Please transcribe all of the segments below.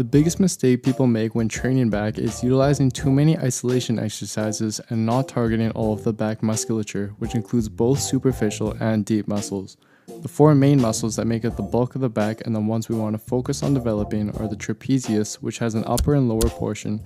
The biggest mistake people make when training back is utilizing too many isolation exercises and not targeting all of the back musculature, which includes both superficial and deep muscles. The four main muscles that make up the bulk of the back and the ones we want to focus on developing are the trapezius, which has an upper and lower portion,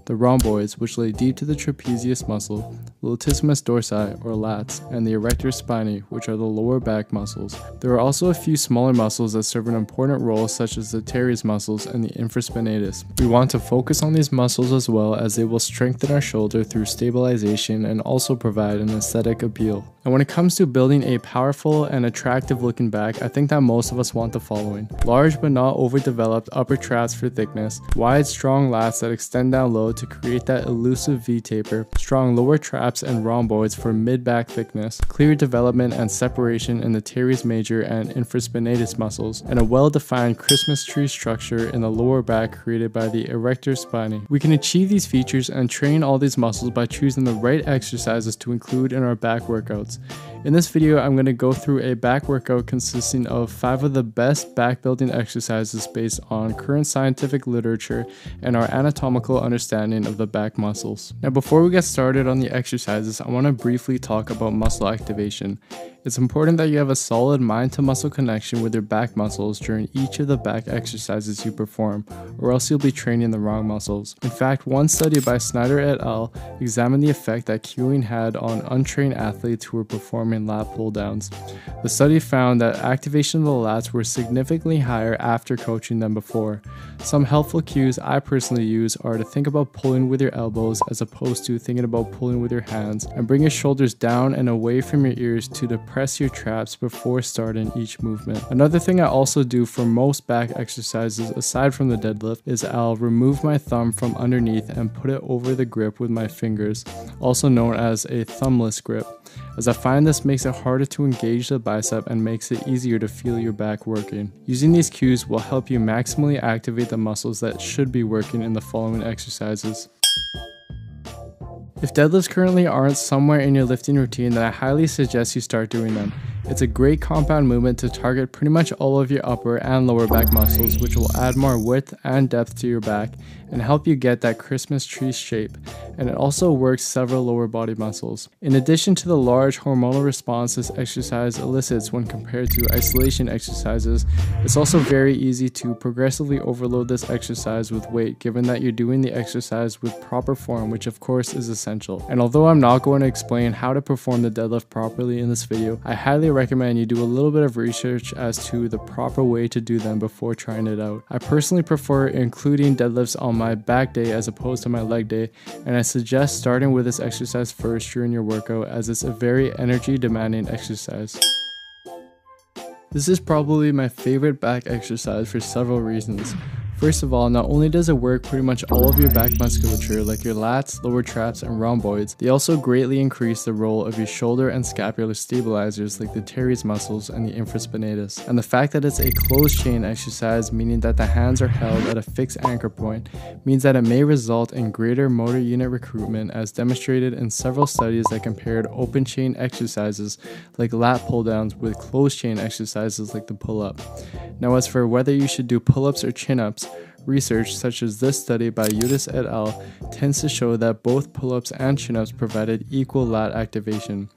the rhomboids, which lay deep to the trapezius muscle, the latissimus dorsi, or lats, and the erector spinae, which are the lower back muscles. There are also a few smaller muscles that serve an important role, such as the teres muscles and the infraspinatus. We want to focus on these muscles as well, as they will strengthen our shoulder through stabilization and also provide an aesthetic appeal. And when it comes to building a powerful and attractive looking back, I think that most of us want the following: large but not overdeveloped upper traps for thickness, wide strong lats that extend down low to create that elusive V-taper, strong lower traps and rhomboids for mid-back thickness, clear development and separation in the teres major and infraspinatus muscles, and a well-defined Christmas tree structure in the lower back created by the erector spinae. We can achieve these features and train all these muscles by choosing the right exercises to include in our back workouts. In this video, I'm going to go through a back workout consisting of 5 of the best back building exercises based on current scientific literature and our anatomical understanding of the back muscles. Now, before we get started on the exercises, I want to briefly talk about muscle activation. It's important that you have a solid mind-to-muscle connection with your back muscles during each of the back exercises you perform, or else you'll be training the wrong muscles. In fact, one study by Snyder et al. Examined the effect that cueing had on untrained athletes who were performing lat pull-downs. The study found that activation of the lats were significantly higher after coaching than before. Some helpful cues I personally use are to think about pulling with your elbows as opposed to thinking about pulling with your hands, and bring your shoulders down and away from your ears to depress your traps before starting each movement. Another thing I also do for most back exercises aside from the deadlift is I'll remove my thumb from underneath and put it over the grip with my fingers, also known as a thumbless grip, as I find this makes it harder to engage the bicep and makes it easier to feel your back working. Using these cues will help you maximally activate the muscles that should be working in the following exercises. If deadlifts currently aren't somewhere in your lifting routine, then I highly suggest you start doing them. It's a great compound movement to target pretty much all of your upper and lower back muscles, which will add more width and depth to your back and help you get that Christmas tree shape. And it also works several lower body muscles. In addition to the large hormonal response this exercise elicits when compared to isolation exercises, it's also very easy to progressively overload this exercise with weight, given that you're doing the exercise with proper form, which of course is essential. And although I'm not going to explain how to perform the deadlift properly in this video, I highly recommend you do a little bit of research as to the proper way to do them before trying it out. I personally prefer including deadlifts on my back day as opposed to my leg day, and I suggest starting with this exercise first during your workout, as it's a very energy demanding exercise. This is probably my favorite back exercise for several reasons. First of all, not only does it work pretty much all of your back musculature like your lats, lower traps, and rhomboids, they also greatly increase the role of your shoulder and scapular stabilizers like the teres muscles and the infraspinatus. And the fact that it's a closed chain exercise, meaning that the hands are held at a fixed anchor point, means that it may result in greater motor unit recruitment, as demonstrated in several studies that compared open chain exercises like lat pull downs with closed chain exercises like the pull-up. Now, as for whether you should do pull-ups or chin-ups, research such as this study by Udis et al. Tends to show that both pull-ups and chin-ups provided equal lat activation.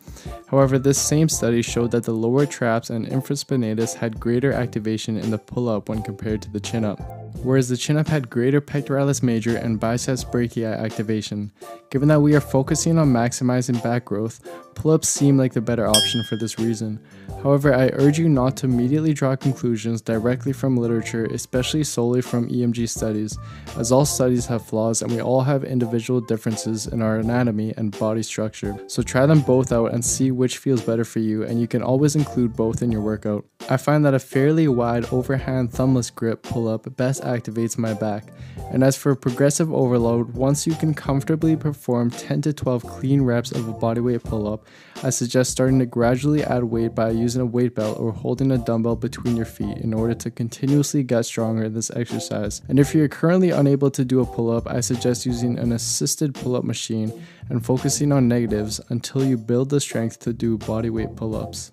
However, this same study showed that the lower traps and infraspinatus had greater activation in the pull-up when compared to the chin-up, whereas the chin-up had greater pectoralis major and biceps brachii activation. Given that we are focusing on maximizing back growth, pull-ups seem like the better option for this reason. However, I urge you not to immediately draw conclusions directly from literature, especially solely from EMG studies, as all studies have flaws and we all have individual differences in our anatomy and body structure. So try them both out and see which feels better for you, and you can always include both in your workout. I find that a fairly wide overhand thumbless grip pull-up best activates my back. And as for progressive overload, once you can comfortably perform 10 to 12 clean reps of a bodyweight pull-up, I suggest starting to gradually add weight by using a weight belt or holding a dumbbell between your feet in order to continuously get stronger in this exercise. And if you're currently unable to do a pull-up, I suggest using an assisted pull-up machine and focusing on negatives until you build the strength to do bodyweight pull-ups.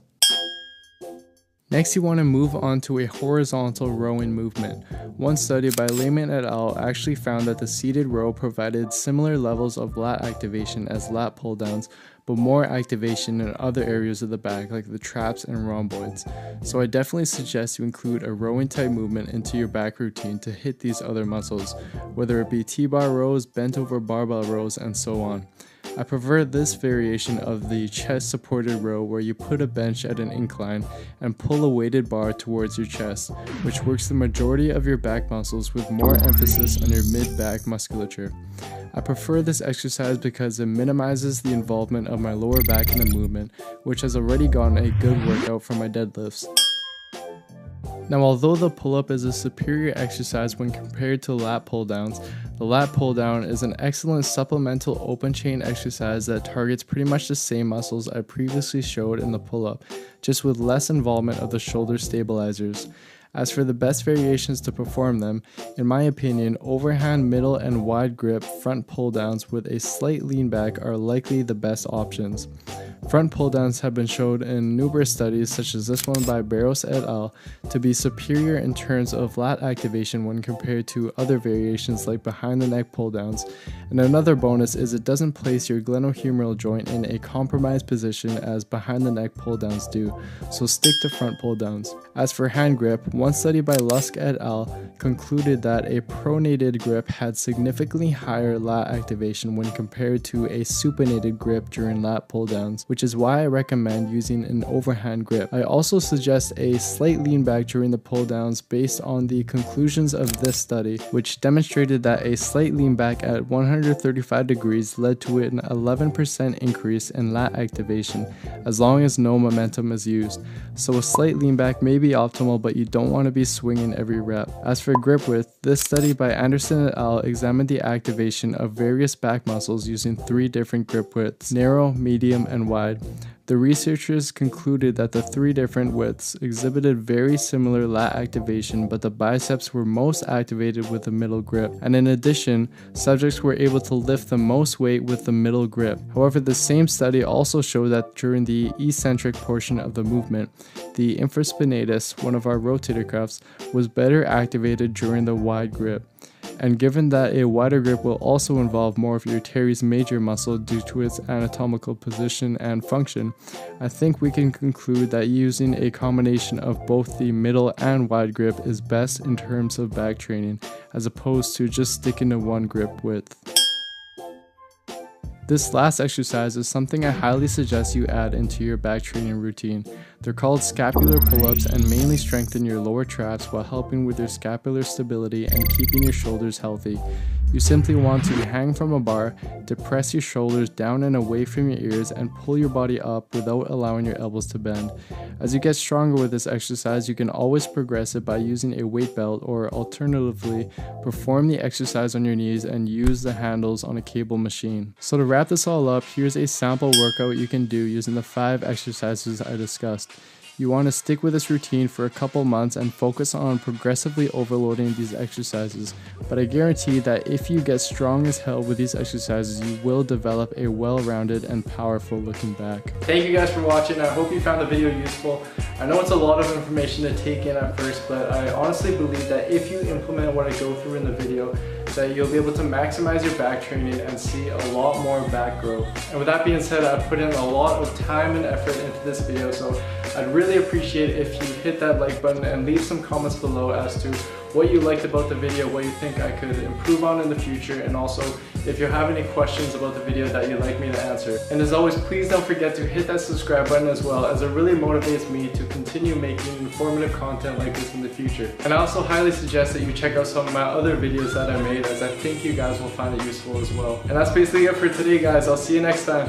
Next, you want to move on to a horizontal rowing movement. One study by Lehman et al. Actually found that the seated row provided similar levels of lat activation as lat pull downs, but more activation in other areas of the back like the traps and rhomboids. So I definitely suggest you include a rowing type movement into your back routine to hit these other muscles, whether it be T-bar rows, bent over barbell rows, and so on. I prefer this variation of the chest supported row where you put a bench at an incline and pull a weighted bar towards your chest, which works the majority of your back muscles with more emphasis on your mid-back musculature. I prefer this exercise because it minimizes the involvement of my lower back in the movement, which has already gotten a good workout from my deadlifts. Now, although the pull-up is a superior exercise when compared to lat pull-downs, the lat pull-down is an excellent supplemental open chain exercise that targets pretty much the same muscles I previously showed in the pull-up, just with less involvement of the shoulder stabilizers. As for the best variations to perform them, in my opinion, overhand, middle, and wide grip front pull-downs with a slight lean back are likely the best options. Front pull-downs have been shown in numerous studies, such as this one by Barros et al., to be superior in terms of lat activation when compared to other variations like behind the neck pull-downs. And another bonus is it doesn't place your glenohumeral joint in a compromised position as behind the neck pull-downs do, so stick to front pull-downs. As for hand grip, one study by Lusk et al. Concluded that a pronated grip had significantly higher lat activation when compared to a supinated grip during lat pull-downs, which is why I recommend using an overhand grip. I also suggest a slight lean back during the pull-downs based on the conclusions of this study, which demonstrated that a slight lean back at 135 degrees led to an 11% increase in lat activation as long as no momentum is used. So a slight lean back may be optimal, but you don't want to be swinging every rep. As for grip width, this study by Anderson et al. Examined the activation of various back muscles using 3 different grip widths: narrow, medium, and wide. The researchers concluded that the 3 different widths exhibited very similar lat activation, but the biceps were most activated with the middle grip, and in addition, subjects were able to lift the most weight with the middle grip. However, the same study also showed that during the eccentric portion of the movement, the infraspinatus, one of our rotator cuffs, was better activated during the wide grip. And given that a wider grip will also involve more of your teres major muscle due to its anatomical position and function, I think we can conclude that using a combination of both the middle and wide grip is best in terms of back training, as opposed to just sticking to one grip width. This last exercise is something I highly suggest you add into your back training routine. They're called scapular pull-ups and mainly strengthen your lower traps while helping with your scapular stability and keeping your shoulders healthy. You simply want to hang from a bar, depress your shoulders down and away from your ears, and pull your body up without allowing your elbows to bend. As you get stronger with this exercise, you can always progress it by using a weight belt, or alternatively, perform the exercise on your knees and use the handles on a cable machine. So to wrap this all up, here's a sample workout you can do using the 5 exercises I discussed. You want to stick with this routine for a couple months and focus on progressively overloading these exercises, but I guarantee that if you get strong as hell with these exercises, you will develop a well-rounded and powerful looking back. Thank you guys for watching. I hope you found the video useful. I know it's a lot of information to take in at first, but I honestly believe that if you implement what I go through in the video, that you'll be able to maximize your back training and see a lot more back growth. And with that being said, I've put in a lot of time and effort into this video, so I'd really appreciate if you hit that like button and leave some comments below as to what you liked about the video, what you think I could improve on in the future, and also if you have any questions about the video that you'd like me to answer. And as always, please don't forget to hit that subscribe button as well, as it really motivates me to continue making informative content like this in the future. And I also highly suggest that you check out some of my other videos that I made, as I think you guys will find it useful as well. And that's basically it for today, guys. I'll see you next time.